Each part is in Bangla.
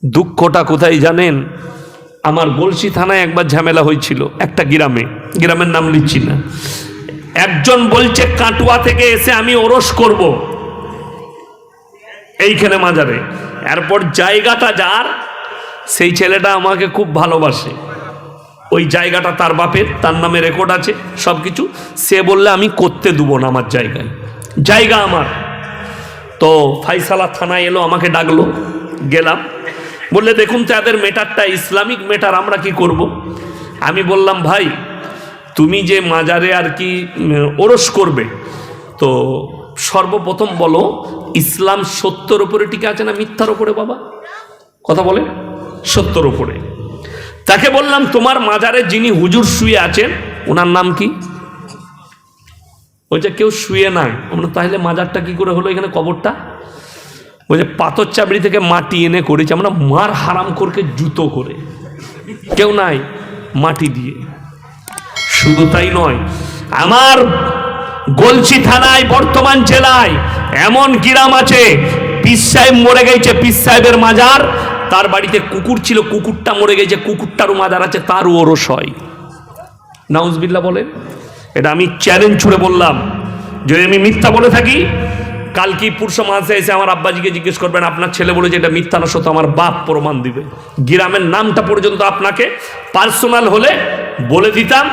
দুঃখটা কোথায় জানেন? আমার গলসি থানায় একবার ঝামেলা হয়েছিল একটা গ্রামের নাম লিখছি না। একজন বলছে কাটুয়া থেকে এসে আমি ওরস করব এইখানে মাজারে। এরপর জায়গাটা যার, সেই ছেলেটা আমাকে খুব ভালোবাসে, ওই জায়গাটা তার বাপের, তার নামে রেকর্ড আছে সব কিছু। সে বললে আমি করতে দেবো না, আমার জায়গা আমার। তো ফাইসালা থানায় এলো, আমাকে ডাকলো, গেলাম। বললে দেখুন তো এদের মেটারটা ইসলামিক মেটার, আমরা কি করব? আমি বললাম ভাই তুমি যে মাজারে আর কি ওরস করবে, তো সর্বপ্রথম বলো ইসলাম সত্যর উপরে টিকে আছে না মিথ্যার উপরে? বাবা কথা বলে সত্যর উপরে। তাকে বললাম তোমার মাজারে যিনি হুজুর শুয়ে আছেন ওনার নাম কি? ওই যে কেউ শুয়ে নাই। আমরা তাহলে মাজারটা কি করে হলো এখানে, কবরটা? ওই যে পাথর চাবড়ি থেকে মাটি এনে করেছি আমরা, মার হারাম করকে জুতো করে, কেউ নাই, মাটি দিয়ে। শুধু তাই নয়, আমার গলসি থানায় বর্তমান জেলায় এমন গ্রাম আছে, পীর সাহেব মরে গেছে, পীর সাহেবের মাজার, তার বাড়িতে কুকুর ছিল, কুকুরটা মরে গেছে, কুকুরটারও মাজার আছে, তারও ওরস হয়। নাউজবিল্লাহ বলে। এটা আমি চ্যালেঞ্জ ছুড়ে বললাম, যদি আমি মিথ্যা বলে থাকি কালকে পুরুষ মাসে এসে আমার আব্বাজিকে জিজ্ঞেস করবেন আপনার ছেলে বলে যে এটা মিথ্যা না সত্য, আমার বাপ প্রমাণ দিবে। গ্রামের নামটা পর্যন্ত আপনাকে পার্সোনাল হলে বলে দিতাম,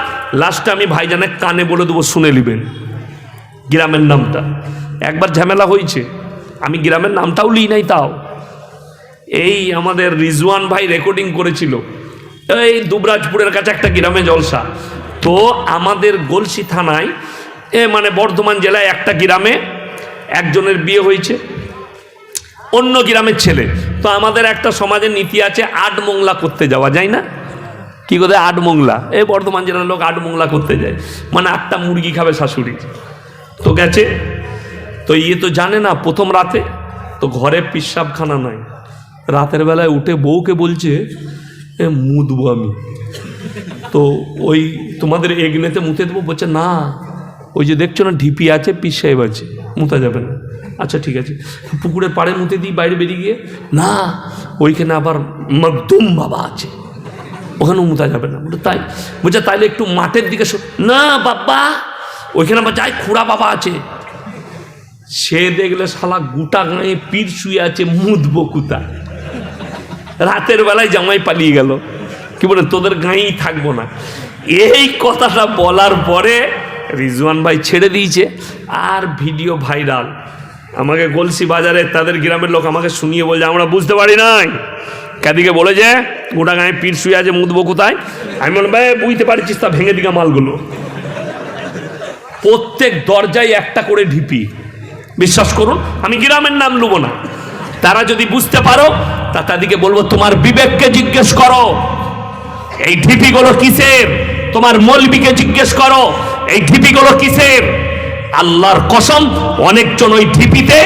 লাস্টে আমি ভাইজানের কানে বলে দেবো, শুনে নেবেন গ্রামের নামটা। একবার ঝামেলা হয়েছে, আমি গ্রামের নামটাও লিই নাই। তাও এই আমাদের রিজওয়ান ভাই রেকর্ডিং করেছিল, এই দুবরাজপুরের কাছে একটা গ্রামে জলসা। তো আমাদের গলসি থানায় মানে বর্ধমান জেলায় একটা গ্রামে একজনের বিয়ে হয়েছে অন্য গ্রামের ছেলে। তো আমাদের একটা সমাজের নীতি আছে, আট মোংলা করতে যাওয়া যায় না? কি করে আট মোংলা? এই বর্ধমান জেলার লোক আট মোংলা করতে যায়, মানে 8টা মুরগি খাবে শাশুড়ি। তো গেছে, তো তো জানে না প্রথম রাতে, তো ঘরে পিসাবখানা নাই, রাতের বেলায় উঠে বউকে বলছে মুদবো আমি, তো ওই তোমাদের এগনেতে মুতে দেবো। বলছে না, ওই যে দেখছো না ঢিপি আছে, পীর সাহেব আছে, মুতা যাবে না। আচ্ছা ঠিক আছে, পুকুরের পাড়ে মুতে দিই বাইরে বেরিয়ে গিয়ে। না, ওইখানে আবার মকদুম বাবা আছে, ওখানেও মুতা যাবে না। বলে তাই? বলছে তাইলে একটু মাঠের দিকে। না বাবা, ওইখানে আবার যাই খুড়া বাবা আছে। সে দেখলে শালা গোটা গায়ে পীর শুয়ে আছে, মুদবো কোথায়? রাতের বেলায় জামাই পালিয়ে গেল, কি বলে তোদের গাঁয়েই থাকবো না। এই কথাটা বলার পরে রিজওয়ান ভাই ছেড়ে দিয়েছে, আর ভিডিও ভাইরাল। আমাকে গলসি বাজারে তাদের গ্রামের লোক আমাকে শুনিয়ে বলছে আমরা বুঝতে পারি নাই, কাদিকে বলে যে গোটা গায়ে পীর শুয়ে আছে, মুদবো কোথায়? আমি বললাম ভাই বুঝতে পারছিস, তা ভেঙে দিকে মালগুলো। প্রত্যেক দরজায় একটা করে ঢিপি। বিশ্বাস করুন, আমি গ্রামের নাম নেবো না। তারা যদি বুঝতে পারো তা তাদেরকে বলবো তোমার বিবেককে জিজ্ঞেস করো এই ঢিপিগুলো কিসের, তোমার মৌলবীকে জিজ্ঞেস করো এই ঢিপিগুলো কিসের। আল্লাহর কসম, অনেকজন ওই ঢিপিতে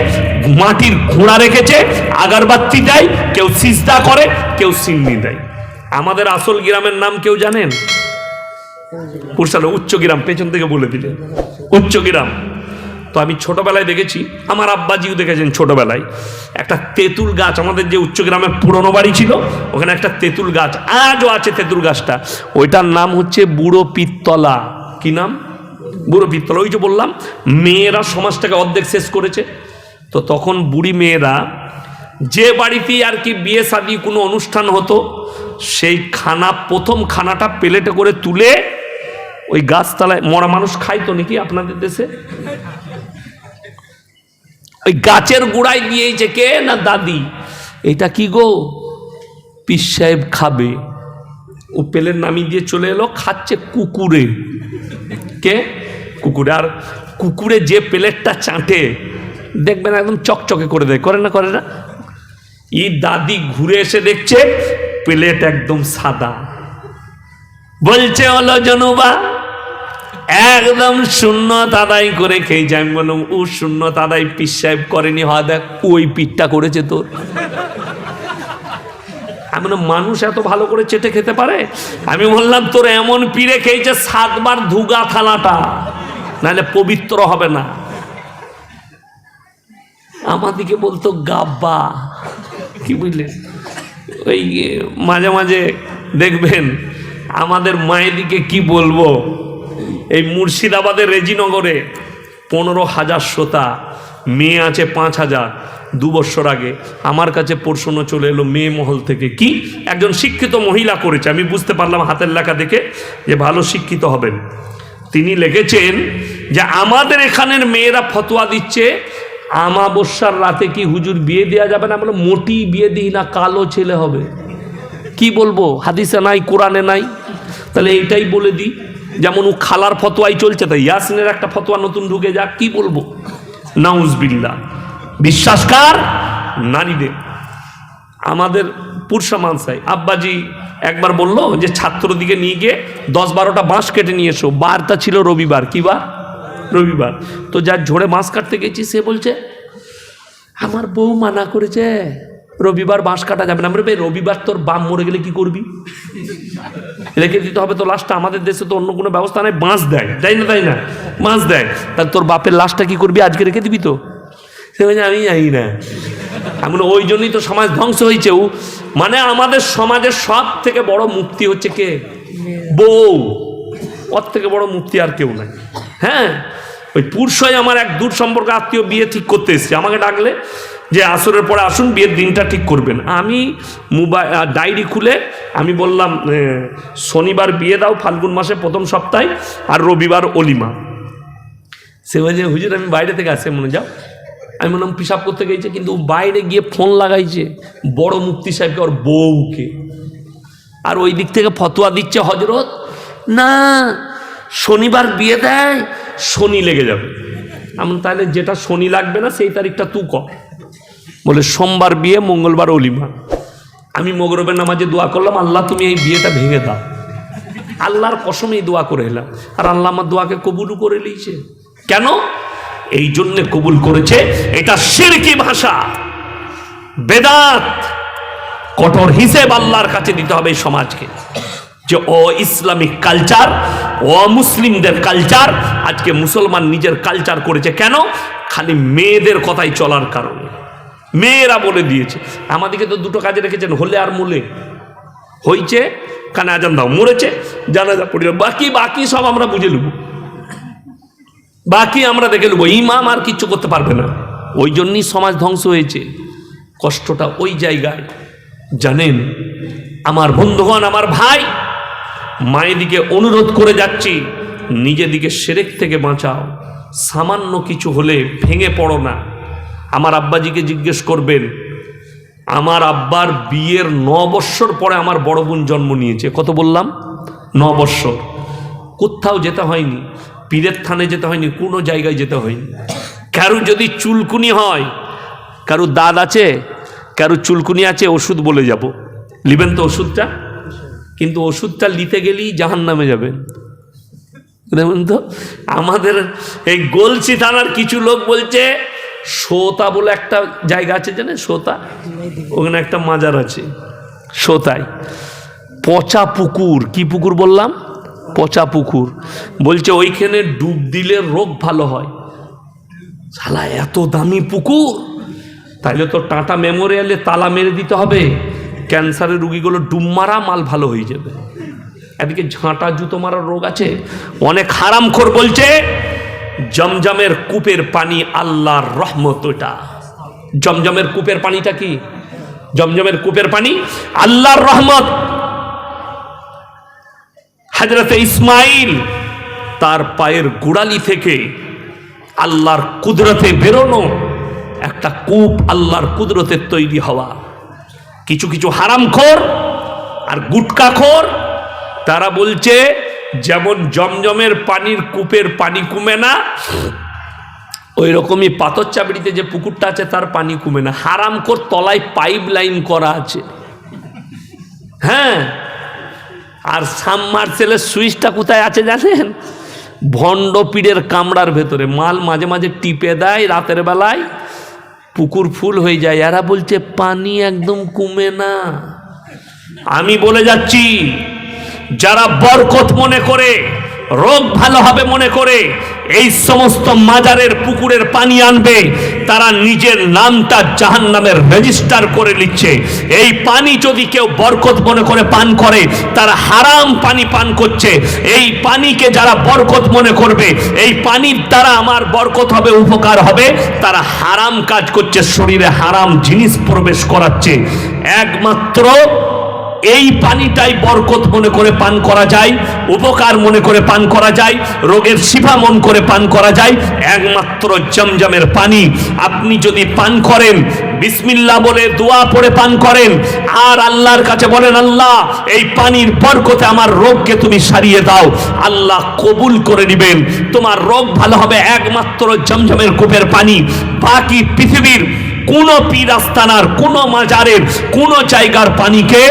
মাটির ঘোড়া রেখেছে, আগরবাতি দেয়, কেউ সিজদা করে, কেউ সিন্নি দেয়। আমাদের আসল গ্রামের নাম কেউ জানেন? পুরসালে উচ্চ গ্রাম, পেছন থেকে বলে দিলেন উচ্চ গ্রাম। তো আমি ছোটবেলায় দেখেছি, আমার আব্বাজিও দেখেছেন ছোটবেলায়, একটা তেঁতুল গাছ, আমাদের যে উচ্চ গ্রামে পুরনো বাড়ি ছিল ওখানে একটা তেঁতুল গাছ আজও আছে। তেঁতুল গাছটা, ওইটার নাম হচ্ছে বুড়ো পিত্তলা। কি নাম? বুড়ো পিত্তলা। ওই যে বললাম মেয়েরা সমাজটাকে অর্ধেক শেষ করেছে। তো তখন বুড়ি মেয়েরা যে বাড়িতেই আর কি বিয়ে শাদী কোনো অনুষ্ঠান হতো, সেই খানা, প্রথম খানাটা প্লেটে করে তুলে ওই গাছতলায়, মরা মানুষ খাইতো নাকি আপনাদের দেশে, ওই গাছের গোড়ায় দিয়েছে কে না দাদি, এটা কি গো পীর সাহেব খাবে। ও প্লেট নামিয়ে দিয়ে চলে এলো, খাচ্ছে কুকুরে। কে? কুকুরে। আর কুকুরে যে প্লেটটা চাটে দেখবেন একদম চকচকে করে দেয়, করে না? করে না? এই দাদি ঘুরে এসে দেখছে প্লেট একদম সাদা। বলছে হলো জনুবা একদম শূন্য আদায় করে খেয়েছে। আমি বললাম ও শূন্য আদায় পীর সাহেব করেনি, হয় দেখ ওই পীরটা করেছে তোর। আমি বললাম মানুষ এত ভালো করে চেটে খেতে পারে? আমি বললাম তোর এমন পীরে খেয়েছে 7 বার ধুগা থালাটা, নাহলে পবিত্র হবে না। আমাদিকে বলতো গাব্বা, কি বুঝলেন? ওই মাঝে মাঝে দেখবেন আমাদের মায়েদিকে কি বলবো, এই মুর্শিদাবাদের রেজিনগরে 15,000 শ্রোতা, মেয়ে আছে 5,000। 2 বছর আগে আমার কাছে প্রশ্ন চলে এলো মেয়ে মহল থেকে, কি একজন শিক্ষিত মহিলা করেছে, আমি বুঝতে পারলাম হাতের লেখা দেখে যে ভালো শিক্ষিত হবেন। তিনি লিখেছেন যে আমাদের এখানের মেয়েরা ফতোয়া দিচ্ছে আমাবস্যার রাতে কি হুজুর বিয়ে দেওয়া যাবে না। বলে মোটি বিয়ে দিই না, কালো ছেলে হবে। কি বলবো, হাদিসে নাই, কোরআনে নাই, তাহলে এইটাই বলে দিই। যেমন ও খালার ফতোয়াই চলছে, তাই ইয়াসিনের একটা ফতোয়া নতুন ঢুকে যাক, কি বলবো। নাউজবিল্লাহ। বিশ্বাস কার? নারীদের। আমাদের পুরসা মানসাই আব্বাজি একবার বললো যে ছাত্রদিকে নিয়ে গিয়ে 10-12টা বাঁশ কেটে নিয়ে এসো। বারটা ছিল রবিবার। কি বার? রবিবার। তো যার ঝোড়ে বাঁশ কাটতে গেছি সে বলছে আমার বউ মানা করেছে রবিবার বাঁশ কাটা যাবে না। আমরা রবিবার তোর বাপ মরে গেলে কি করবি? রেখে দিতে হবে তো লাশটা। আমাদের দেশে তো অন্য কোনো ব্যবস্থা নেই, বাঁশ দেয়, তাই না? তাই না, বাঁশ দেয়। তাহলে তোর বাপের লাশটা কি করবি? আজকে রেখে দিবি তো? সে বলছে আমি জানি না। এমন ওই জন্যই তো সমাজ ধ্বংস হয়েছে। মানে আমাদের সমাজের সব থেকে বড় মুক্তি হচ্ছে কে? বউ। ওর থেকে বড় মুক্তি আর কেউ নাই। হ্যাঁ, ওই পুরুষই আমার এক দূর সম্পর্ক আত্মীয় বিয়ে ঠিক করতে এসছে, আমাকে ডাকলে যে আসরের পরে আসুন, বিয়ের দিনটা ঠিক করবেন। আমি ডায়েরি খুলে আমি বললাম শনিবার বিয়ে দাও, ফাল্গুন মাসে 1ম সপ্তাহে, আর রবিবার অলিমা। সে বলছে হুজুর আমি বাইরে থেকে আসছে, মনে যাও। আমি বললাম পিসাব করতে গেছে, কিন্তু বাইরে গিয়ে ফোন লাগাইছে বড় মুফতি সাহেবকে, ওর বউকে। আর ওই দিক থেকে ফতোয়া দিচ্ছে হজরত না, শনিবার বিয়ে দেয়, শনি লেগে যাবে। এমন তাহলে যেটা শনি লাগবে না সেই তারিখটা তুই কর। বলে সোমবার বিয়ে, মঙ্গলবার অলিমা। আমি মগরবের নামাজে দোয়া করলাম, আল্লাহ তুমি এই বিয়েটা ভেঙে দাও। আল্লাহর কসমেই দোয়া করে এলাম, আর আল্লাহ আমার দোয়াকে কবুলও করে নিয়েছে। কেন? এই জন্যে কবুল করেছে, এটা শিরকি ভাষা, বেদাত, কঠোর হিসেব আল্লাহর কাছে দিতে হবে এই সমাজকে। যে ও ইসলামিক কালচার, ও মুসলিমদের কালচার, আজকে মুসলমান নিজের কালচার করেছে। কেন? খালি মেয়েদের কথাই চলার কারণে। মেয়েরা বলে দিয়েছে। আমাদেরকে তো দুটো কাজে রেখেছেন, হলে আর মূলে। হইছে কানে আজান দাও, মরেছে জানাজা পড়িল, বাকি সব আমরা বুঝে নেব, বাকি আমরা দেখে নেব। ইমাম আর কিচ্ছু করতে পারবে না। ওই জন্যই সমাজ ধ্বংস হয়েছে। কষ্টটা ওই জায়গায়। জানেন আমার বন্ধুগণ, আমার ভাই, মায়েদিকে অনুরোধ করে যাচ্ছি, নিজেদিকে শিরক থেকে বাঁচাও। সামান্য কিছু হলে ভেঙে পড়ো না। আমার আব্বাজিকে জিজ্ঞেস করবেন, আমার আব্বার বিয়ের 9 বৎসর পরে আমার বড় বোন জন্ম নিয়েছে। কত বললাম? 9 বৎসর। কোথাও যেতে হয়নি, পীরের থানে যেতে হয়নি, কোনো জায়গায় যেতে হয়নি। কারো যদি চুলকুনি হয়, কারো দাঁত আছে, কারো চুলকুনি আছে, ওষুধ বলে যাব, লিবেন তো ওষুধটা? কিন্তু ওষুধটা নিতে গেলেই জাহান্নামে যাবেন। দেখুন তো, আমাদের এই গলসি থানার কিছু লোক বলছে সোতা বলে একটা জায়গা আছে, জানেন সোতা? ওখানে একটা মাজার আছে সোতায়, পচা পুকুর। কি পুকুর বললাম? পচা পুকুর। বলছে ওইখানে ডুব দিলে রোগ ভালো হয়। শালা এত দামি পুকুর, তাইলে তো টাটা মেমোরিয়ালে তালা মেরে দিতে হবে। ক্যান্সারের রুগীগুলো ডুব মারা, মাল ভালো হয়ে যাবে। এদিকে ঝাঁটা জুতো মারার রোগ আছে। অনেক হারামখোর বলছে জমজমের কূপের পানি আল্লাহর রহমত। ওটা জমজমের কূপের পানিটা কি? জমজমের কূপের পানি আল্লাহর রহমত। হযরত ইসমাইল তার পায়ের গোড়ালি থেকে আল্লাহর কুদরতে বেরোনো একটা কূপ, আল্লাহর কুদরতের তৈরি হওয়া। কিছু কিছু হারামখোর আর গুটকাখোর তারা বলছে যেমন জমজমের পানির কূপের পানি কমে না, ওই রকমই পাথর চাবড়িতে যে পুকুরটা আছে তার পানি কমে না। হারামখোর তলায় পাইপ লাইন করা আছে। হ্যাঁ, আর সাবমার্সেলের সুইচটা কোথায় আছে জানেন? ভণ্ড পীরের কামড়ার ভেতরে। মাল মাঝে মাঝে টিপে দেয় রাতের বেলায়, পুকুর ফুল হয়ে যায়। এরা বলছে পানি একদম কমে না। আমি বলে যাচ্ছি, যারা বরকত মনে করে রোগ ভালো হবে মনে করে এই সমস্ত মাজারের পুকুরের পানি আনবে, তারা নিজের নামটা জাহান্নামের রেজিস্টার করে নিচ্ছে। এই পানি যদি কেউ বরকত মনে করে পান করে, তারা হারাম পানি পান করছে। এই পানিকে যারা বরকত মনে করবে, এই পানির দ্বারা আমার বরকত হবে, উপকার হবে, তারা হারাম কাজ করছে, শরীরে হারাম জিনিস প্রবেশ করাচ্ছে। একমাত্র এই পানিটাই বরকত মনে করে পান করা যায়, উপকার মনে করে পান করা যায়, রোগের শিফা মন করে পান করা যায়, একমাত্র জমজমের পানি। আপনি যদি পান করেন, বিসমিল্লাহ বলে দোয়া পড়ে পান করেন, আর আল্লাহর কাছে বলেন, আল্লাহ এই পানির বরকতে আমার রোগকে তুমি সারিয়ে দাও, আল্লাহ কবুল করে নেবেন, তোমার রোগ ভালো হবে একমাত্র জমজমের কূপের পানি। বাকি পৃথিবীর কোন পীর আস্তানার, কোন মাজারের, কোন জায়গার পানিকে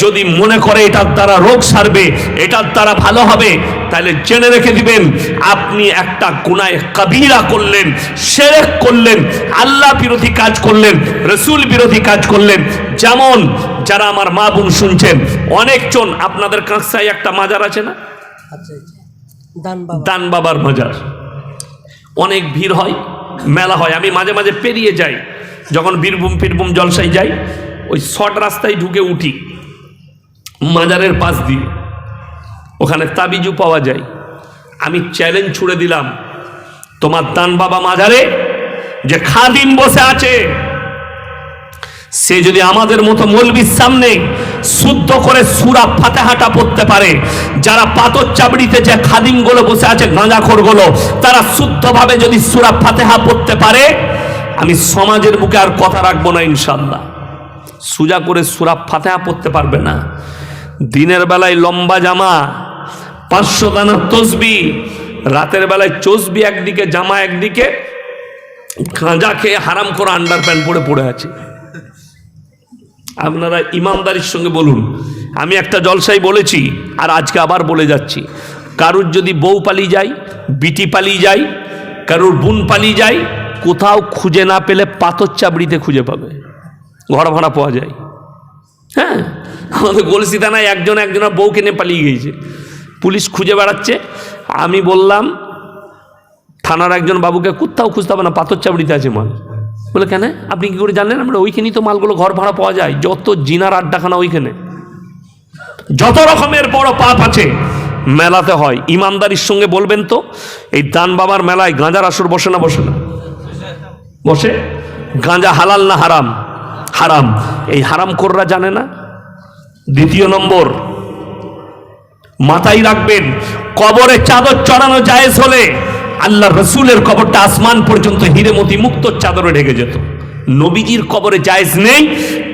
যদি মনে করে এটার দ্বারা রোগ সারবে, এটার দ্বারা ভালো হবে, তাহলে জেনে রেখে দিবেন আপনি একটা গুনাহ কবিরা করলেন, শিরক করলেন, আল্লাহ বিরোধী কাজ করলেন, রাসূল বিরোধী কাজ করলেন। যেমন যারা আমার মা বোন শুনছেন, অনেকজন আপনাদের কাঁকসায় একটা মাজার আছে না, দান বাবার মাজার, অনেক ভিড় হয়, মেলা হয়। আমি মাঝে মাঝে পেরিয়ে যাই, যখন বীরভূম ফিরভূম জলসায় যাই, ওই শর্ট রাস্তায় ঢুকে উঠি মাজারের পাশ দিয়ে, ওখানে তাবিজু পাওয়া যায়। আমি চ্যালেঞ্জ ছুড়ে দিলাম, তোমার দান বাবা মাজারে যে খাদিম বসে আছে, সে যদি আমাদের মতো মৌলবীর সামনে শুদ্ধ করে সূরা ফাতিহাটা পড়তে পারে, যারা পাথর চাবড়িতে যে খাদিমগুলো বসে আছে, গাঁজাখোরগুলো, তারা শুদ্ধভাবে যদি সূরা ফাতিহা পড়তে পারে, আমি সমাজের বুকে আর কথা রাখবো না ইনশাল্লাহ। সোজা করে সূরা ফাতিহা পড়তে পারবে না, দিনের বেলায় লম্বা জামা, 500 দানার তসবিহ, রাতের বেলায় চসবি একদিকে, জামা একদিকে, গাঁজা খেয়ে হারাম করে আন্ডার প্যান্ট পরে পড়ে আছে। আপনারা ইমানদারির সঙ্গে বলুন, আমি একটা জলসায় বলেছি আর আজকে আবার বলে যাচ্ছি, কারুর যদি বউ পালিয়ে যায়, বিটি পালিয়ে যায়, কারুর বোন পালিয়ে যায়, কোথাও খুঁজে না পেলে পাথর চাবড়িতে খুঁজে পাবে, ঘর ভাড়া পাওয়া যায়। হ্যাঁ, আমাদের গলসি থানায় একজনের বউকে নিয়ে পালিয়ে গিয়েছে, পুলিশ খুঁজে বেড়াচ্ছে। আমি বললাম থানার একজন বাবুকে, কোথাও খুঁজতে হবে না, পাথর চাবড়িতে আছে মাল। বলে কেন, আপনি কি করে জানলেন? আমরা ওইখানেই তো মালগুলো ঘর ভাড়া পাওয়া যায়, যত জিনার আড্ডাখানা ওইখানে, যত রকমের বড় পাপ আছে মেলাতে হয়। ইমানদারির সঙ্গে বলবেন তো, এই দান বাবার মেলায় গাঁজার আসর বসে না? বসে না? বসে। গাঁজা হালাল না হারাম? হারাম। এই হারাম কোররা জানে না। দ্বিতীয় নম্বর, মাথায় রাখবেন, কবরে চাদর চড়ানো জায়েজ হলে আল্লাহ রসুলের কবরটা আসমান পর্যন্ত হিরেমতি মুক্ত চাদরে ঢেকে যেত। নবীজির কবরে জায়েজ নেই,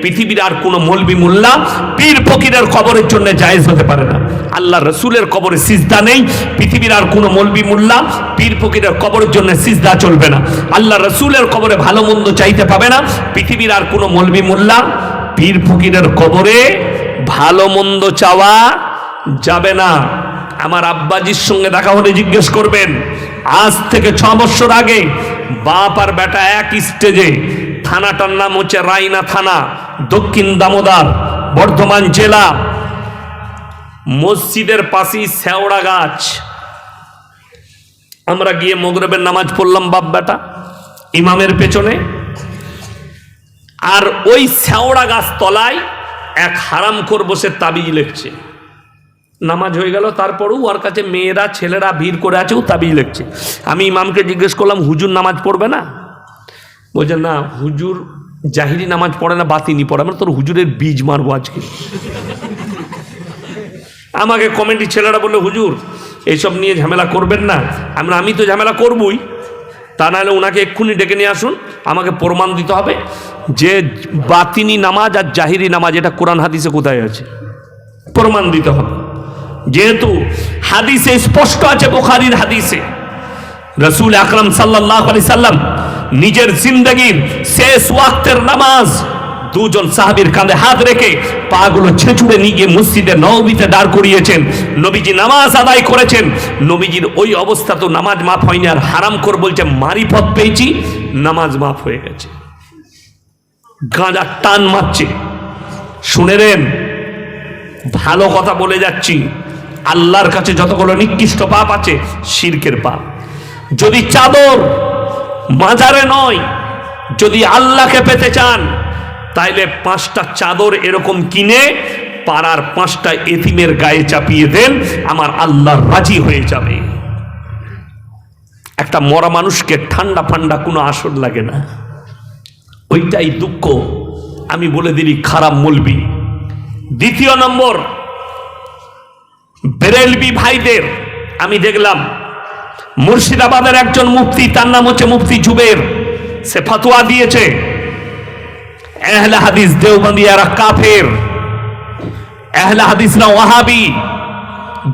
পৃথিবীর আর কোনো মৌলবি মোল্লা পীর ফকিরের কবরের জন্য জায়েজ হতে পারে না। আল্লাহ রসুলের কবরে সিজদা নেই, পৃথিবীর আর কোনো মৌলবি মোল্লা পীর ফকিরের কবরের জন্য সিজদা চলবে না। আল্লাহ রসুলের কবরে ভালো মন্দ চাইতে পাবে না, পৃথিবীর আর কোনো মৌলবি মোল্লা পীর ফকিরের কবরে ভালো মন্দ চাওয়া যাবে না। আমার আব্বাজির সঙ্গে দেখা হলে জিজ্ঞেস করবেন, আজ থেকে 6 বছর আগে বাপ আর বেটা এক স্টেজে, থানাটার নাম হচ্ছে রায়না থানা, দক্ষিণ দামোদর, বর্ধমান জেলা, মসজিদের পাশেই শেওড়া গাছ। আমরা গিয়ে মাগরিবের নামাজ পড়লাম বাপ বেটা ইমামের পেছনে, আর ওই শেওড়া গাছ তলায় এক হারামখোর বসে তাবিজ লিখছে। নামাজ হয়ে গেল, তারপরেও ওর কাছে মেয়েরা ছেলেরা ভিড় করে আছে, ও তাবিজ লিখছে। আমি ইমামকে জিজ্ঞেস করলাম, হুজুর নামাজ পড়বে না? বলছে না, হুজুর জাহিরি নামাজ পড়ে না, বাতিনি পড়ে। আমরা তোর হুজুরের বীজ মারবো আজকে। আমাকে কমেন্টি ছেলেরা বললো, হুজুর এইসব নিয়ে ঝামেলা করবেন না। আমি তো ঝামেলা করবই, তা নাহলে ওনাকে এক্ষুনি ডেকে নিয়ে আসুন, আমাকে প্রমাণ দিতে হবে যে বাতিনি নামাজ আর জাহিরি নামাজ এটা কোরআন হাদিসে কোথায় আছে, প্রমাণ দিতে হবে। যেহেতু হাদিসে স্পষ্ট আছে, বুখারীর হাদিসে রাসূল আকরাম সাল্লাল্লাহু আলাইহি সাল্লাম নিজের জিন্দেগীর শেষ ওয়াক্তের নামাজ দুজন সাহাবীর কাঁধে হাত রেখে পাগুলো ছেঁচুড়ে নিয়ে গিয়ে মসজিদে নববীতে দাঁড় করিয়েছেন। নবীজি নামাজ আদায় করেছেন। নবীজির ওই অবস্থা তো নামাজ মাফ হয়নি, আর হারামখোর বলছে মারিফত পেয়েছি, নামাজ মাফ হয়ে গেছে। গাঁজা টান মারছে। শুনে নেন, ভালো কথা বলে যাচ্ছি, আল্লাহর কাছে যতগুলো নিকৃষ্ট পাপ আছে শিরকের পাপ। যদি চাদর মাজারে নয়, যদি আল্লাহকে পেতে চান তাইলে 5টা চাদর এরকম কিনে পাড়ার 5টা এতিমের গায়ে চাপিয়ে দেন, আমার আল্লাহ রাজি হয়ে যাবে। একটা মরা মানুষকে ঠান্ডা ফান্ডা কোনো আসর লাগে না, ওইটাই দুঃখ। আমি বলে দিলি খারাপ মলবি। দ্বিতীয় নম্বর, বেরেলবি ভাইদের আমি দেখলাম মুর্শিদাবাদের একজন মুফতি, তার নাম হচ্ছে মুফতি জুবের, সে ফতোয়া দিয়েছে আহলে হাদিস দেওবন্দিরা কাফের, আহলে হাদিসরা ওয়াহাবি,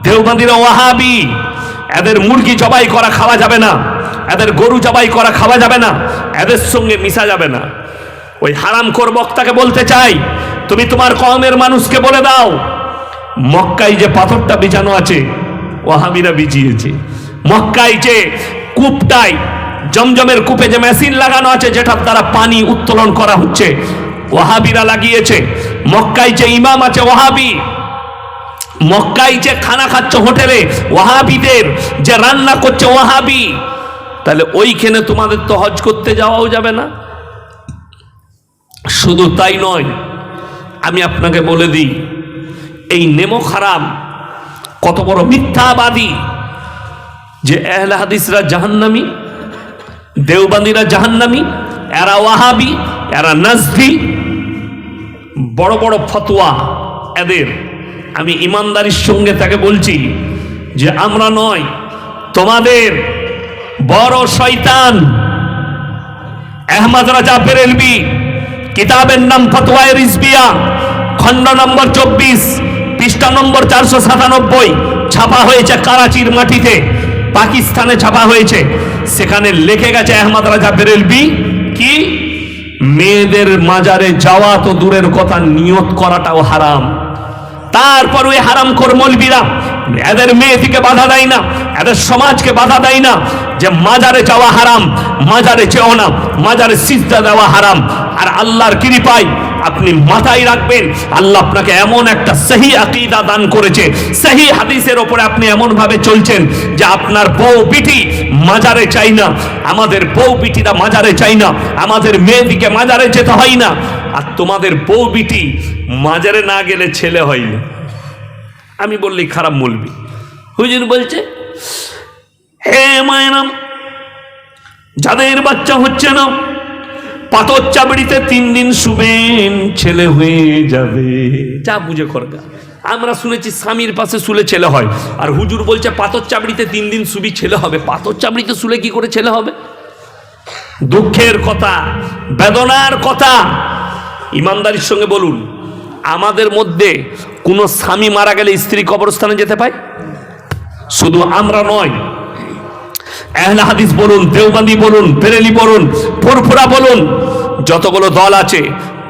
দেওবন্দিরা ওয়াহাবি। এদের মুরগি জবাই করা খাওয়া যাবে না, এদের গরু জবাই করা খাওয়া যাবে না, এদের সঙ্গে মিশা যাবে না। ওই হারামখোর বক্তাকে বলতে চাই, তুমি তোমার কওমের মানুষকে বলে দাও, মক্কায় যে পাথরটা বিছানো আছে ওয়াহাবিরা বিছিয়েছে। মক্কায় যে কূপটায়, জমজমের কূপে যে মেশিন লাগানো আছে যেটার দ্বারা পানি উত্তোলন করা হচ্ছে, ওয়াহাবিরা লাগিয়েছে। মক্কায় যে ইমাম আছে ওয়াহাবি, মক্কায় যে খানা খাচ্ছে হোটেলে ওয়াহাবিদের, যে রান্না করছে ওয়াহাবি। তাহলে ওইখানে তোমাদের তো হজ করতে যাওয়াও যাবে না। শুধু তাই নয়, আমি আপনাকে বলে দিই, এই নেমো খারাপ কত বড় মিথ্যাবাদী, যে আহলে হাদিসরা জাহান্নামী, দেওবন্দিরা জাহান্নামী, এরা ওয়াহাবি, এরা নাজদি, বড় বড় ফতোয়া এদের। আমি ইমানদারির সঙ্গে তাকে বলছি যে আমরা নয়, তোমাদের বড় শয়তান আহমদ রাজা বেরেলবি, কিতাবের নাম ফতোয়ায়ে রিজবিয়া, খণ্ড নম্বর 24, পৃষ্ঠা নম্বর 497, ছাপা হয়েছে করাচির মাটিতে, পাকিস্তানে ছাপা হয়েছে। সেখানে লিখে গেছে আহমদ রাজা বেরেলবি কি, মেয়েদের মাজারে যাওয়া তো দূরের কথা, নিয়ত করাটাও হারাম। তারপর ওই হারামখোর মৌলবীরা এদের মেয়েটিকে বাধা দেয় না, এদের সমাজকে বাধা দেয় না যে মাজারে যাওয়া হারাম, মাজারে যেও না, মাজারে সিজদা দেওয়া হারাম। আর আল্লাহর কৃপায় আপনি মাথায় রাখবেন, আল্লাহ আপনাকে এমন একটা সহি আকীদা দান করেছে, সহি হাদিসের ওপরে আপনি এমন ভাবে চলছেন যে আপনার বউ বিটি মাজারে চাই না, আমাদের বউ বিটিরা মাজারে চাই না, আমাদের মেয়েদিকে মাজারে যেতে হয় না। আর তোমাদের বউ বিটি মাজারে না গেলে ছেলে হয় না। আমি বললি খারাপ বলবি। হুজুর বলছে, হে মায়েরাম, যাদের বাচ্চা হচ্ছে না পাথর চাবড়িতে 3 দিন শুবেন, ছেলে হয়ে যাবে। যা বুঝে করগা। আমরা শুনেছি স্বামীর পাশে শুলে ছেলে হয়, আর হুজুর বলছে পাথর চাবড়িতে 3 দিন শুবি ছেলে হবে। পাথর চাবড়িতে শুলে কি করে ছেলে হবে? দুঃখের কথা, বেদনার কথা। ইমানদারির সঙ্গে বলুন, আমাদের মধ্যে কোনো স্বামী মারা গেলে স্ত্রী কবরস্থানে যেতে পায়? শুধু আমরা নয়, আহলে হাদিস বলুন, দেওবন্দি বলুন, বেরেলি বলুন, ফুরফুরা বলুন, যতগুলো দল আছে,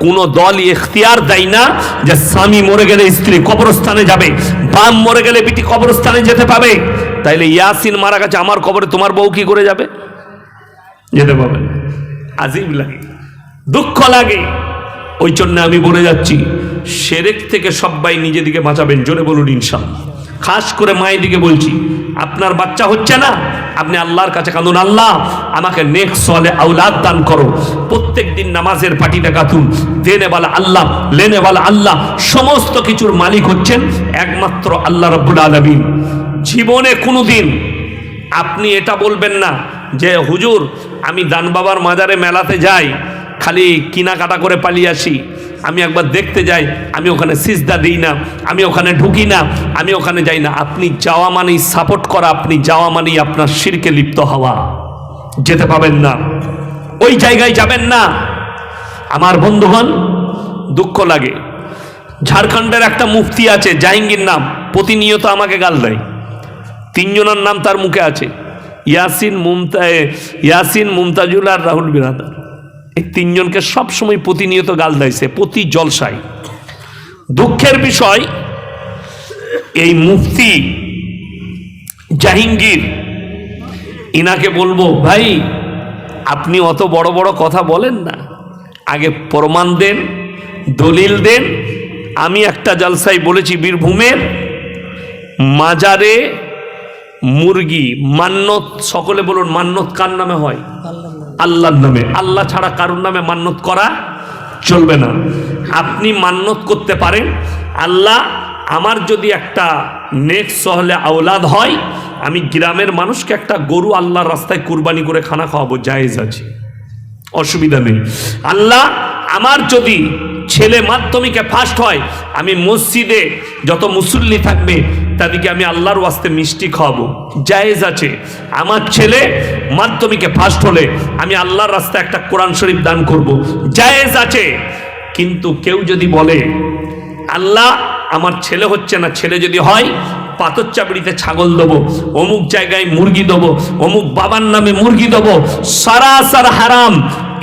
কোন দলই ইখতিয়ার দেয় না যে স্বামী মরে গেলে স্ত্রী কবরস্থানে যাবে, বাম মরে গেলে বিটি কবরস্থানে যেতে পাবে। তাইলে ইয়াসিন মারা গেছে, আমার কবরে তোমার বউ কি করে যাবে? যেতে পাবে না। আজীব লাগে, দুঃখ লাগে। ওই জন্য আমি বলে যাচ্ছি, শিরক থেকে সবাই নিজেদিকে বাঁচাবেন। জোরে বলুন ইনশাআল্লাহ। খাস করে মায়ের দিকে বলছি, আপনার বাচ্চা হচ্ছে না, আপনি আল্লাহর কাছে কাঁদুন, আল্লাহ আমাকে নেক সালেহ আওলাদ দান করো। প্রত্যেক দিন নামাজের পাটিটা কাঁদুন। দেনেওয়ালা আল্লাহ, লেনেওয়ালা আল্লাহ, সমস্ত কিছুর মালিক হচ্ছেন একমাত্র আল্লাহ রাব্বুল আলামিন। জীবনে কোনোদিন আপনি এটা বলবেন না যে হুজুর আমি দান বাবার মাজারে মেলাতে যাই, খালি কিনাকাটা করে পালিয়ে আসি, আমি একবার দেখতে যাই, আমি ওখানে সিজদা দিই না, আমি ওখানে ঢুকি না, আমি ওখানে যাই না। আপনি যাওয়া মানেই সাপোর্ট করা, আপনি যাওয়া মানেই আপনার শিরকে লিপ্ত হওয়া। যেতে পাবেন না, ওই জায়গায় যাবেন না। আমার বন্ধুগণ, দুঃখ লাগে, ঝাড়খণ্ডের একটা মুফতি আছে, জাহাঙ্গীর নাম, প্রতিনিয়ত আমাকে গাল দেয়। 3 জনের নাম তার মুখে আছে, ইয়াসিন, মুমতাজুল আর রাহুল বিরাদার। এই 3 জনকে সবসময় প্রতিনিয়ত গাল দেয়ছে, প্রতি জলসায়। দুঃখের বিষয়, এই মুফতি জাহাঙ্গীর, ইনাকে বলবো ভাই আপনি অত বড় বড় কথা বলেন না, আগে প্রমাণ দেন, দলিল দেন। আমি একটা জলসায় বলেছি বীরভূমের, মাজারে মুরগি মান্নত, সকলে বলুন মান্নত কার নামে হয়? আল্লাহর নামে। আল্লাহ ছাড়া কারোর নামে মান্নত করা চলবে না। আপনি মান্নত করতে পারেন, আল্লাহ আমার যদি একটা নেক সহলে আওলাদ হয়, আমি গ্রামের মানুষকে একটা গরু আল্লাহর রাস্তায় কুরবানি করে খানা খাওয়াবো, জায়েজ আছে, অসুবিধা নেই। আল্লাহ আমার যদি ছেলে মাধ্যমিকে ফার্স্ট হয়, আমি মসজিদে যত মুসল্লি থাকবে তাদেরকে আমি আল্লাহর ওয়াস্তে মিষ্টি খাওয়াবো, জায়েজ আছে। আমার ছেলে মাধ্যমিকে ফার্স্ট হলে আমি আল্লাহর রাস্তায় একটা কোরআন শরীফ দান করব, জায়েজ আছে। কিন্তু কেউ যদি বলে আল্লাহ আমার ছেলে হচ্ছে না, ছেলে যদি হয় পাথর চাবড়িতে ছাগল দেবো, অমুক জায়গায় মুরগি দেবো, অমুক বাবার নামে মুরগি দেবো, সরাসর হারাম।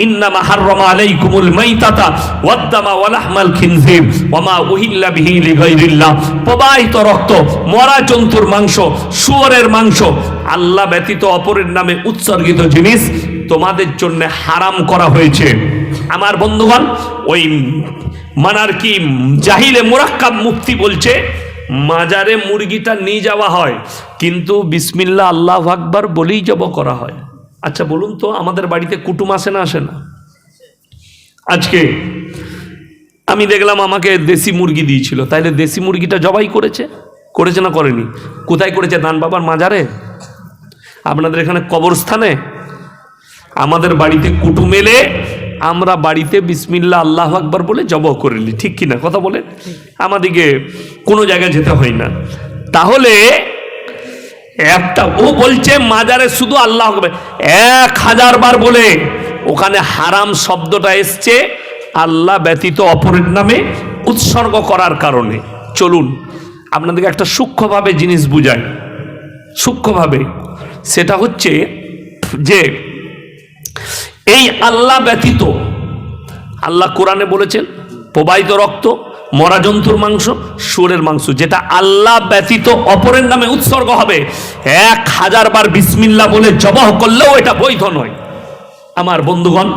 ইন্নামা হাররামা আলাইকুমুল মাইতাতা ওয়াদ-দামা ওয়া লাহমাল খিনজির ওয়া মা উহিল্লা বিহি লিগাইরিল্লাহ। প্রবাহিত রক্ত, মরা জন্তুর মাংস, শুয়োরের মাংস, আল্লাহ ব্যতীত অপরের নামে উৎসর্গিত জিনিস তোমাদের জন্য হারাম করা হয়েছে। আমার বন্ধুগণ, ওই মানার কি জাহিলে মুরাক্কাব মুফতি বলছে মাজারে মুরগিটা নিয়ে যাওয়া হয়, কিন্তু বিসমিল্লাহ আল্লাহু আকবার বলেই জবাই করা হয়। আচ্ছা বলুন তো, আমাদের বাড়িতে কুটুম আসে না আসে না? আজকে আমি দেখলাম আমাকে দেশি মুরগি দিয়েছিল, তাইলে দেশি মুরগিটা জবাই করেছে না করেনি? কোথায় করেছে? দান বাবার মাজারে? আপনাদের এখানে কবরস্থানে? আমাদের বাড়িতে কুটুম এলে আমরা বাড়িতে বিসমিল্লাহ আল্লাহু আকবার বলে জবাই করে নিই, ঠিক কিনা কথা বলেন? আমাদেরকে কোনো জায়গায় যেতে হয় না। তাহলে একটা ও বলছে মাজারে শুধু আল্লাহ আকবার 1000 বার বলে, ওখানে হারাম শব্দটা এসছে আল্লাহ ব্যতীত অপরের নামে উৎসর্গ করার কারণে। চলুন আপনাদেরকে একটা সূক্ষ্মভাবে জিনিস বুঝাই, সূক্ষ্মভাবে। সেটা হচ্ছে যে এই আল্লাহ ব্যতীত, আল্লাহ কোরআনে বলেছেন প্রবাহিত রক্ত, মরা জন্তুর মাংস, শুয়োরের মাংস, যেটা আল্লাহ ব্যতীত অপরের নামে উৎসর্গ হবে, 1000 বার বিসমিল্লাহ বলে জবাহ করলেও এটা বৈধ নয়। আমার বন্ধুগণ,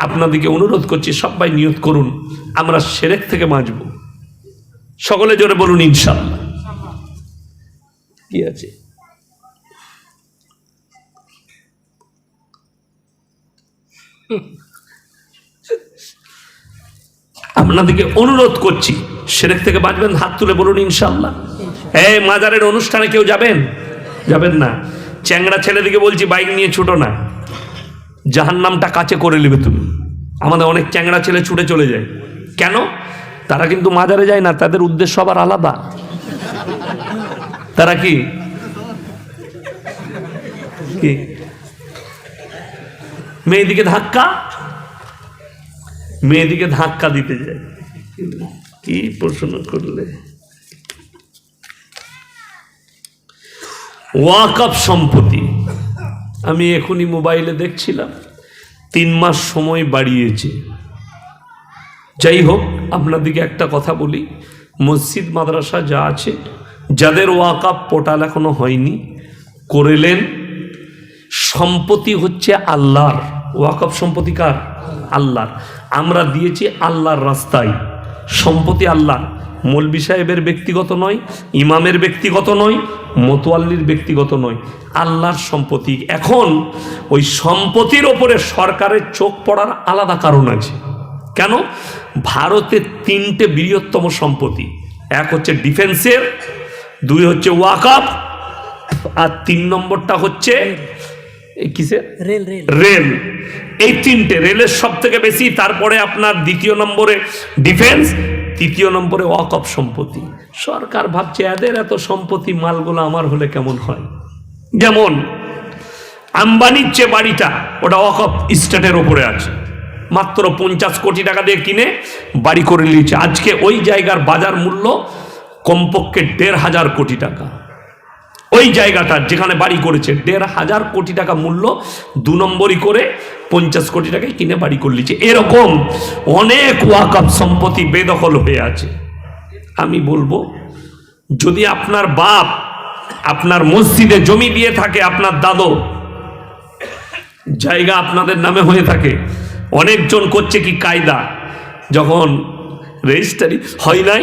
আপনাদেরকে অনুরোধ করছি সবাই নিয়ত করুন আমরা শিরক থেকে বাঁচব। সকলে জোরে বলুন ইনশাআল্লাহ। কি আছে? আপনাদেরকে অনুরোধ করছি শিরক থেকে বাঁচবেন, হাত তুলে বলুন ইনশাআল্লাহ। এই মাজারের অনুষ্ঠানে কেউ যাবেন? যাবেন না। চ্যাংড়া ছেলেদিকে বলছি বাইক নিয়ে ছুটো না, জাহান্নামটা কাছে করে নেবে তুমি। আমাদের অনেক চ্যাংড়া ছেলে ছুটে চলে যায়, কেন? তারা কিন্তু মাজারে যায় না, তাদের উদ্দেশ্য আবার আলাদা। তারা কি মেয়েদিকে ধাক্কা দিতে যায়। কি প্রশ্ন করলে? ওয়াকফ সম্পত্তি, আমি এখনই মোবাইলে দেখছিলাম 3 মাস সময় বাড়িয়েছে। যাই হোক, আপনাদেরকে একটা কথা বলি, মসজিদ মাদ্রাসা যা আছে, যাদের ওয়াকফ পোর্টাল এখনো হয়নি করেলেন। সম্পত্তি হচ্ছে আল্লাহর, ওয়াকফ সম্পত্তি কার? আল্লাহর। আমরা দিয়েছি আল্লাহর রাস্তায়, সম্পত্তি আল্লাহর। মৌলবি সাহেবের ব্যক্তিগত নয়, ইমামের ব্যক্তিগত নয়, মোতোয়াল্লির ব্যক্তিগত নয়, আল্লাহর সম্পত্তি। এখন ওই সম্পত্তির ওপরে সরকারের চোখ পড়ার আলাদা কারণ আছে। কেন? ভারতের 3টে বৃহত্তম সম্পত্তি, এক হচ্ছে ডিফেন্সের, 2 হচ্ছে ওয়াকফ, আর 3 নম্বরটা হচ্ছে কিসের? রেল। এই 3টে, রেলের সব থেকে বেশি, তারপরে আপনার 2য় নম্বরে ডিফেন্স, 3য় নম্বরে ওয়াকফ সম্পত্তি। সরকার ভাবছে এদের এত সম্পত্তি, মালগুলো আমার হলে কেমন হয়। যেমন আম্বানির যে বাড়িটা, ওটা ওয়াকফ স্টেটের ওপরে আছে, মাত্র 50 কোটি টাকা দিয়ে কিনে বাড়ি করে নিয়েছে। আজকে ওই জায়গার বাজার মূল্য কমপক্ষে 1,500 কোটি টাকা। ওই জায়গাটা যেখানে বাড়ি করেছে 1,500 কোটি টাকা মূল্য, 2 নম্বরই করে 50 কোটি টাকায় কিনে বাড়ি করে নিয়েছে। এরকম অনেক ওয়াকফ সম্পত্তি বেদখল হয়ে আছে। আমি বলবো, যদি আপনার বাপ আপনার মসজিদে জমি দিয়ে থাকে, আপনার দাদু জায়গা আপনাদের নামে হয়ে থাকে, অনেকজন করছে কি কায়দা, যখন রেজিস্ট্রি হয় নাই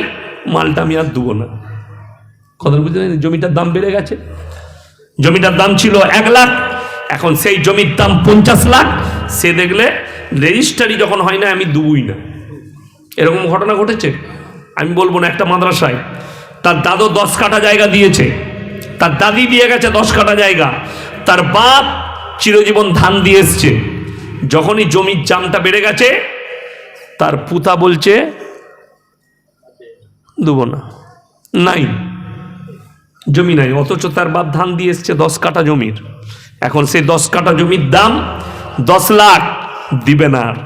মালটা আমি আর দেবো না, কথা বুঝলেন? জমিটার দাম বেড়ে গেছে। জমিটার দাম ছিল 1 লাখ, এখন সেই জমির দাম 50 লাখ। সে দেখলে রেজিস্ট্রারি যখন হয় না, আমি দুবই না। এরকম ঘটনা ঘটেছে, আমি বলবো না। একটা মাদ্রাসায় তার দাদু 10 কাঠা জায়গা দিয়েছে, তার দাদি দিয়ে গেছে 10 কাঠা জায়গা, তার বাপ চিরজীবন ধান দিয়ে এসছে। যখনই জমির দামটা বেড়ে গেছে, তার পুতা বলছে দেবো না, নাই জমি নাই। অথচ তার বাপ ধান দিয়ে এসছে 10 কাঠা জমির। এখন সেই 10 কাঠা জমির দাম 10 লাখ, দিবে না আর।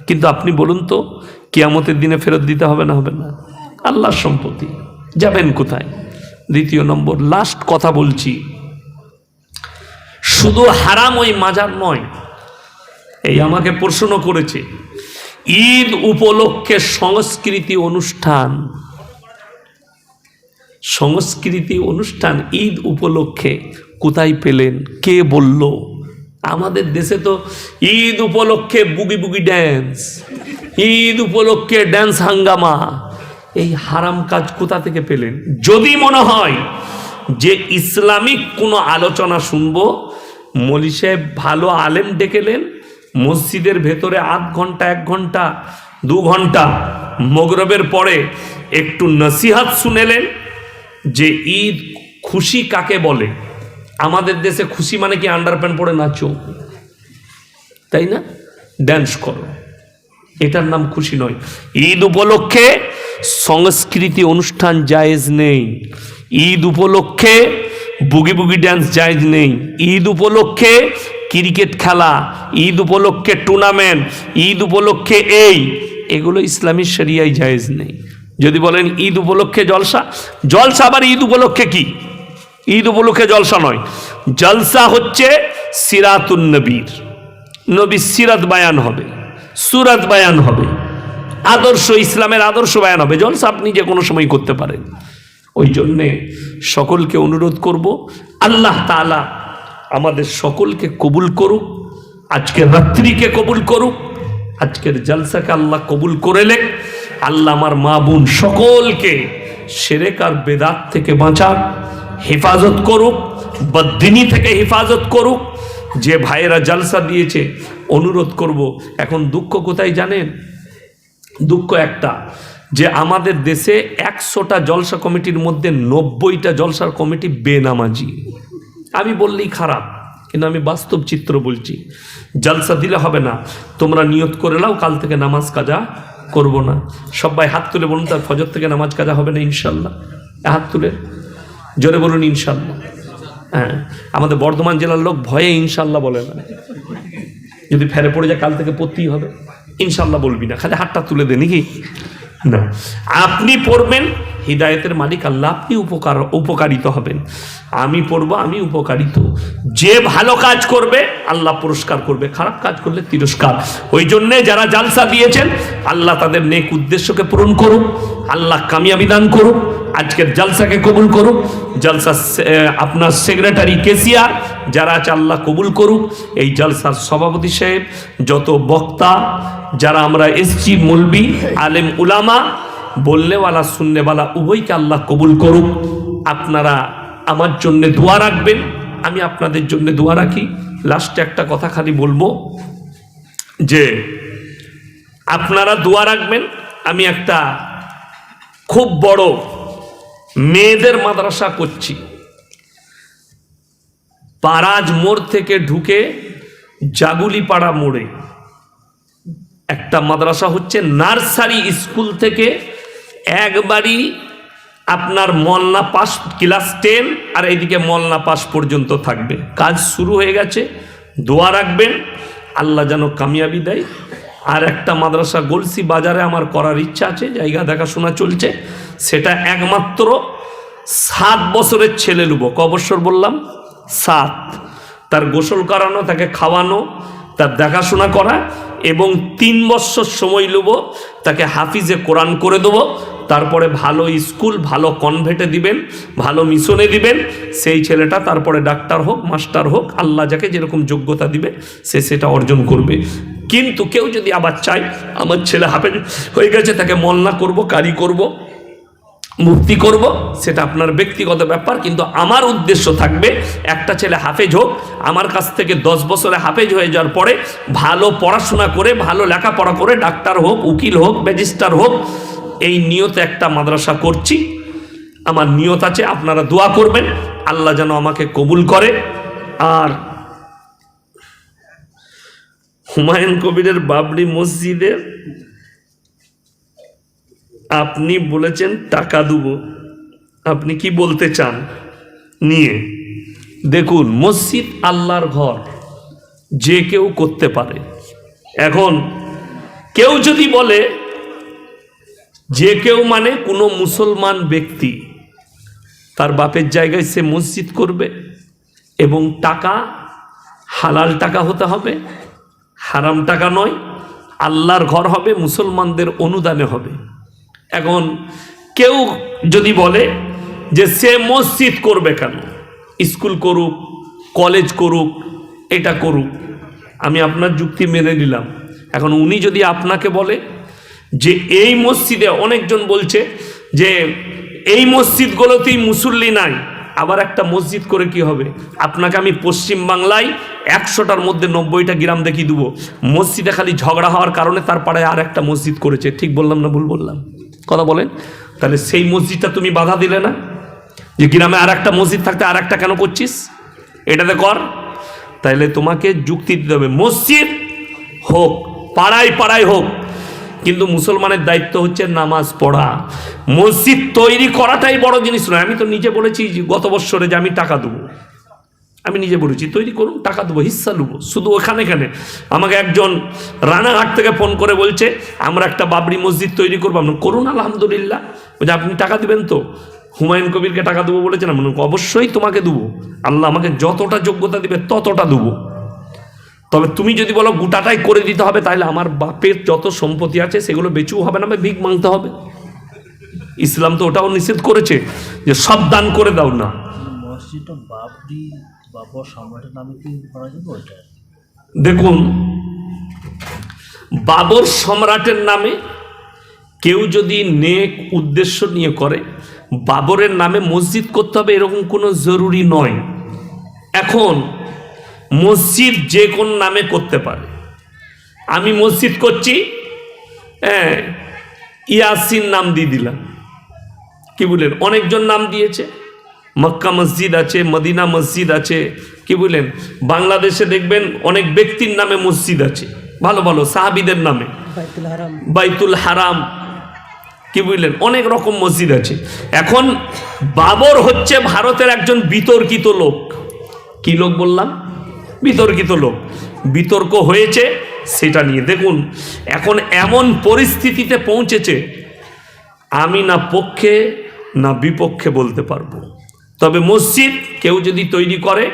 কিন্তু আপনি বলুন তো, কিয়ামতের দিনে ফেরত দিতে হবে না? হবে না? আল্লাহর সম্পত্তি, যাবেন কোথায়? দ্বিতীয় নম্বর, লাস্ট কথা বলছি, শুধু হারাম ওই মাজার নয়। এই আমাকে প্রশ্ন করেছে, ঈদ উপলক্ষে সংস্কৃতি অনুষ্ঠান, সংস্কৃতি অনুষ্ঠান ঈদ উপলক্ষে কোথায় পেলেন? কে বলল? আমাদের দেশে তো ঈদ উপলক্ষে বুগি বুগি ড্যান্স, ঈদ উপলক্ষে ড্যান্স হাঙ্গামা। এই হারাম কাজ কোথা থেকে পেলেন? যদি মনে হয় যে ইসলামিক কোনো আলোচনা শুনবো, মৌলী সাহেব ভালো আলেম ডেকেলেন, মসজিদের ভেতরে আধ ঘন্টা, 1 ঘন্টা, 2 ঘন্টা, মগরবের পরে একটু নসিহত শুনেলেন যে ঈদ খুশি কাকে বলে। আমাদের দেশে খুশি মানে কি আন্ডারপ্যান্ট পরে নাচো, তাই না? ড্যান্স করো, এটার নাম খুশি নয়। ঈদ উপলক্ষে সংস্কৃতি অনুষ্ঠান জায়েজ নেই। ঈদ উপলক্ষে বুগি বুগি ড্যান্স জায়েজ নেই। ঈদ উপলক্ষে ক্রিকেট খেলা, ঈদ উপলক্ষে টুর্নামেন্ট, ঈদ উপলক্ষে এগুলো ইসলামী শরিয়ায় জায়েজ নেই। যদি বলেন ঈদ উপলক্ষে জলসা, জলসা আবার ঈদ উপলক্ষে কি? ঈদ উপলক্ষে জলসা নয়, জলসা হচ্ছে সিরাতুন নবীর, নবীর সিরাত বায়ান হবে, সুরাত বায়ান হবে, আদর্শ, ইসলামের আদর্শ বায়ান হবে। জলসা আপনি যে কোনো সময় করতে পারেন। ওই জন্যে সকলকে অনুরোধ করব, আল্লাহ তাআলা আমাদের সকলকে কবুল করুক, আজকের রাত্রিকে কবুল করুক, আজকের জলসাকে আল্লাহ কবুল করেলেন। আল্লাহ আমার মা বোন সকলকে শিরক আর বেদাত থেকে বাঁচাক, হেফাজত করুক, বদদিনী থেকে হেফাজত করুক। যে ভাইয়েরা জলসা দিয়েছে, অনুরোধ করব, এখন দুঃখ কোথায় জানেন? দুঃখ একটা, যে আমাদের দেশে 100টা জলসা কমিটির মধ্যে 90টা জলসার কমিটি বেনামাজি। আমি বললেই খারাপ, কিন্তু আমি বাস্তব চিত্র বলছি। জলসা দিলে হবে না, তোমরা নিয়ত করে নাও কাল থেকে নামাজ কাজা করব না। সবাই হাত তুলে বলুন, তার ফজর থেকে নামাজ কাজা হবে না ইনশাল্লাহ। হাত তুলে জোরে বলুন ইনশাল্লাহ। হ্যাঁ, আমাদের বর্ধমান জেলার লোক ভয়ে ইনশাল্লাহ বলে না। যদি ফেরে পড়ে যায় কাল থেকে পড়তেই হবে, ইনশাল্লাহ বলবি না, খালি হাতটা তুলে দে নাকি না। আপনি পড়বেন, হিদায়তের মালিক আল্লাহ, আপনি উপকারিত হবেন। আমি পড়বো, আমি উপকারিত। যে ভালো কাজ করবে আল্লাহ পুরস্কার করবে, খারাপ কাজ করলে তিরস্কার। ওই জন্যে যারা জালসা দিয়েছেন, আল্লাহ তাদের নেক উদ্দেশ্যকে পূরণ করুক, আল্লাহ কামিয়াবি দান করুক, আজকের জলসাকে কবুল করুক। জলসা আপনার সেক্রেটারি, কেসিয়ার যারা আছে, আল্লাহ কবুল করুক। এই জলসার সভাপতি সাহেব, যত বক্তা যারা আমরা এসছি, মৌলবি, আলেম, উলামা, বললেওয়ালা, শুননেওয়ালা, উভয়কে আল্লাহ কবুল করুক। আপনারা আমার জন্য দোয়া রাখবেন, আমি আপনাদের জন্য দোয়া রাখি। লাস্টে একটা কথা খালি বলবো, যে আপনারা দোয়া রাখবেন। আমি একটা খুব বড় মেয়েদের মাদ্রাসা করছি, পারাজ মোড় থেকে ঢুকে জাগুলিপাড়া মোড়ে একটা মাদ্রাসা হচ্ছে। নার্সারি স্কুল থেকে একবারই আপনার মলনা পাস, ক্লাস 10 আর এইদিকে মলনা পাস পর্যন্ত থাকবে। কাজ শুরু হয়ে গেছে, দোয়া রাখবেন, আল্লাহ যেন কামিয়াবি দেয়। আর একটা মাদ্রাসা গলসি বাজারে আমার করার ইচ্ছা আছে, জায়গা দেখাশোনা চলছে। সেটা একমাত্র 7 বছরের ছেলে নেব। ক বছর বললাম? 7। তার গোসল করানো, তাকে খাওয়ানো, তার দেখাশোনা করা, এবং 3 বছর সময় নেব, তাকে হাফিজে কোরআন করে দেবো। তারপরে ভালো স্কুল, ভালো কনভেন্টে দিবেন, ভালো মিশনে দিবেন। সেই ছেলেটা তারপরে ডাক্তার হোক, মাস্টার হোক, আল্লাহ যাকে যেরকম যোগ্যতা দিবে সে সেটা অর্জন করবে। কিন্তু কেউ যদি আবার চায় আমার ছেলে হাফেজ হয়ে গেছে, তাকে মলনা করব, কারি করব, মুফতি করব সেটা আপনার ব্যক্তিগত ব্যাপার, কিন্তু আমার উদ্দেশ্য থাকবে একটা ছেলে হাফেজ হোক, আমার কাছ থেকে 10 বছরে হাফেজ হয়ে যাওয়ার পরে ভালো পড়াশোনা করে, ভালো লেখাপড়া করে ডাক্তার হোক, উকিল হোক, ম্যাজিস্ট্রেট হোক, এই নিয়তে একটা মাদ্রাসা করছি। আমার নিয়ত আছে, আপনারা দোয়া করবেন আল্লাহ যেন আমাকে কবুল করে। আর হুমায়ুন কবিরের বাবরি মসজিদে আপনি বলেছেন টাকা দেব, আপনি কি বলতে চান নিয়ে? দেখুন, মসজিদ আল্লাহর ঘর, যে কেউ করতে পারে। এখন কেউ যদি বলে যে কেউ মানে কোনো মুসলমান ব্যক্তি তার বাপের জায়গায় সে মসজিদ করবে এবং টাকা হালাল টাকা হতে হবে, হারাম টাকা নয়, আল্লাহর ঘর হবে, মুসলমানদের অনুদানে হবে। এখন কেউ যদি বলে যে সে মসজিদ করবে কেন, স্কুল করুক, কলেজ করুক, এটা করুক, আমি আপনার যুক্তি মেনে নিলাম। এখন উনি যদি আপনাকে বলে যে এই মসজিদে, অনেকজন বলছে যে এই মসজিদগুলোতেই মুসল্লি নাই, আবার একটা মসজিদ করে কি হবে? আপনাকে আমি পশ্চিম বাংলায় 100টার মধ্যে 90টা গ্রাম দেখিয়ে দেবো মসজিদে খালি ঝগড়া হওয়ার কারণে তার পাড়ায় আর একটা মসজিদ করেছে। ঠিক বললাম না ভুল বললাম? কথা বলেন। তাহলে সেই মসজিদটা তুমি বাধা দিলে না, যে গ্রামে আর একটা মসজিদ থাকতে আর একটা কেন করছিস, এটাতে কর। তাইলে তোমাকে যুক্তি দিতে হবে, মসজিদ হোক, পাড়ায় পাড়ায় হোক, কিন্তু মুসলমানের দায়িত্ব হচ্ছে নামাজ পড়া। মসজিদ তৈরি করাটাই বড় জিনিস নয়। আমি তো নিজে বলেছি গত বছরে যে আমি টাকা দেবো, আমি নিজে বলেছি তৈরি করুন, টাকা দেবো, হিস্সা নেবো। শুধু ওখানে কেন, আমাকে একজন রানাঘাট থেকে ফোন করে বলছে আমরা একটা বাবরি মসজিদ তৈরি করবো। আপনি করুন, আলহামদুলিল্লাহ। বলছে আপনি টাকা দিবেন তো? হুমায়ুন কবিরকে টাকা দেবো বলেছেন? আমি অবশ্যই তোমাকে দেবো, আল্লাহ আমাকে যতটা যোগ্যতা দিবে ততটা দেবো। তবে তুমি যদি বলো গোটাটাই করে দিতে হবে, তাহলে আমার বাপের যত সম্পত্তি আছে সেগুলো বেচেও হবে না, ভিক মাংতে হবে। ইসলাম তো ওটাও নিষেধ করেছে যে সব দান করে দাও না। মসজিদটা বাবরি বাবর সম্রাটের নামে কি করা যাবে ওইটা? দেখুন, বাবর সম্রাটের নামে কেউ যদি নেক উদ্দেশ্য নিয়ে করে, বাবরের নামে মসজিদ করতে হবে এরকম কোনো জরুরি নয়। এখন মসজিদ যে কোন নামে করতে পারে। আমি মসজিদ করছি, ইয়াসিন নাম দিয়ে দিলাম, কি বলেন? অনেকজন নাম দিয়েছে, মক্কা মসজিদ আছে, মদিনা মসজিদ আছে, কি বলেন? বাংলাদেশে দেখবেন অনেক ব্যক্তির নামে মসজিদ আছে, ভালো ভালো সাহাবীদের নামে, বাইতুল হারাম, কি বুঝলেন? অনেক রকম মসজিদ আছে। এখন বাবর হচ্ছে ভারতের একজন বিতর্কিত লোক। কি লোক বললাম? বিতর্কিত লোক। বিতর্ক হয়েছে সেটা নিয়ে। দেখুন, এখন এমন পরিস্থিতিতে পৌঁছেছে, আমি না পক্ষে না বিপক্ষে বলতে পারবো। তবে মসজিদ কেউ যদি তৈরি করে,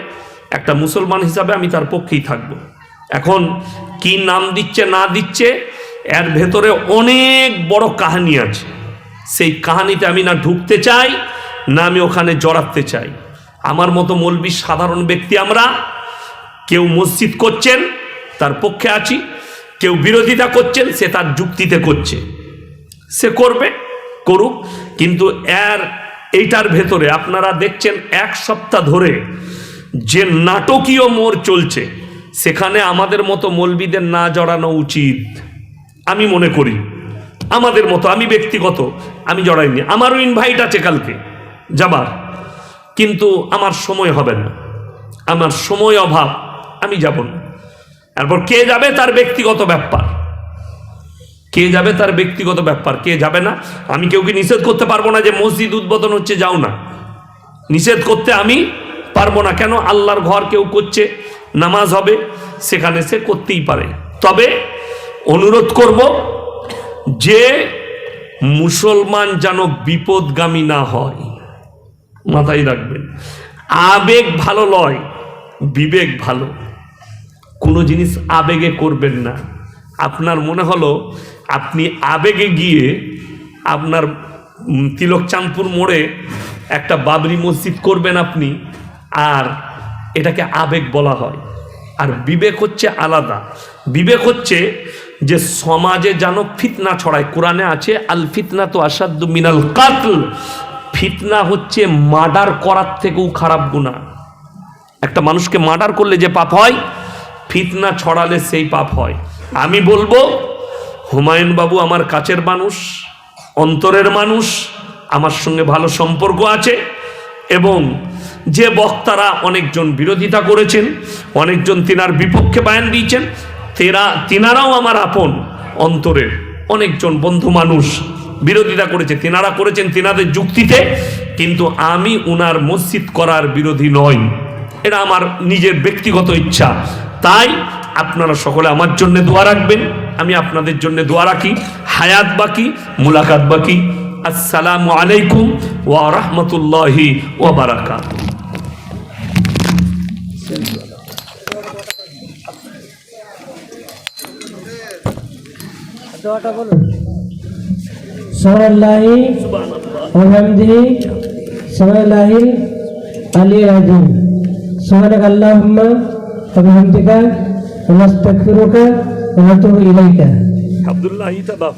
একটা মুসলমান হিসাবে আমি তার পক্ষেই থাকব। এখন কি নাম দিচ্ছে না দিচ্ছে, এর ভেতরে অনেক বড় কাহিনী আছে। সেই কাহিনীতে আমি না ঢুকতে চাই, না আমি ওখানে জড়াতে চাই। আমার মতো মৌলবি সাধারণ ব্যক্তি আমরা, কেউ মসজিদ করছেন তার পক্ষে আছি, কেউ বিরোধিতা করছেন সে তার যুক্তিতে করছে, সে করবে, করুক। কিন্তু এইটার ভেতরে আপনারা দেখছেন 1 সপ্তাহ ধরে যে নাটকীয় মোড় চলছে, সেখানে আমাদের মতো মৌলবিদের না জড়ানো উচিত আমি মনে করি। আমাদের মতো, আমি ব্যক্তিগত আমি জড়াইনি, আমারও ইনভাইট আছে কালকে যাবার, কিন্তু আমার সময় হবে না, আমার সময় অভাব, আমি যাব না। এরপর কে যাবে তার ব্যক্তিগত ব্যাপার, কে যাবে তার ব্যক্তিগত ব্যাপার, কে যাবে না আমি কেউকে নিষেধ করতে পারবো না যে মসজিদ উদ্বোধন হচ্ছে যাও না, নিষেধ করতে আমি পারবো না। কেন? আল্লাহর ঘর কেউ করছে, নামাজ হবে, সেখানে সে করতেই পারে। তবে অনুরোধ করব যে মুসলমান যেন বিপদগামী না হয়, মাথায় রাখবেন। আবেগ ভালো লয়, বিবেক ভালো। কোনো জিনিস আবেগে করবেন না। আপনার মনে হলো আপনি আবেগে গিয়ে আপনার তিলকচাঁদপুর মোড়ে একটা বাবরি মসজিদ করবেন আপনি, আর এটাকে আবেগ বলা হয়। আর বিবেক হচ্ছে আলাদা। বিবেক হচ্ছে যে সমাজে যেন ফিতনা ছড়ায়। কোরআনে আছে আল ফিতনা তো আসাদ্দু মিনাল কাতল, ফিতনা হচ্ছে মার্ডার করার থেকেও খারাপ গুনাহ। একটা মানুষকে মার্ডার করলে যে পাপ হয়, ফিতনা ছড়ালে সেই পাপ হয়। আমি বলবো হুমায়ুন বাবু আমার কাছের মানুষ, অন্তরের মানুষ, আমার সঙ্গে ভালো সম্পর্ক আছে, এবং যে বক্তারা অনেকজন বিরোধিতা করেছেন, অনেকজন তিনার বিপক্ষে বয়ান দিয়েছেন, তিনারাও আমার আপন অন্তরের। অনেকজন বন্ধু মানুষ বিরোধিতা করেছে, তিনারা করেছেন তিনাদের যুক্তিতে, কিন্তু আমি উনার মসজিদ করার বিরোধী নই, এটা আমার নিজের ব্যক্তিগত ইচ্ছা। তাই আপনারা সকলে আমার জন্য দোয়া রাখবেন, আমি আপনাদের জন্য দোয়া রাখি। হায়াত বাকি, মুলাকাত বাকি। আসসালামু আলাইকুম ওয়া রাহমাতুল্লাহি ওয়া বারাকাতুহু। সুবহানাল্লাহি ওয়া বিহামদিহি সুবহানাল্লাহিল আলিয়্যিল আযীম। সুবহানাকা আল্লাহুম্মা ওয়া বিহামদিকা ওয়া নাস্তাগফিরুকা ওয়া নাতুবু ইলাইকা। আব্দুল্লাহ ইতাবা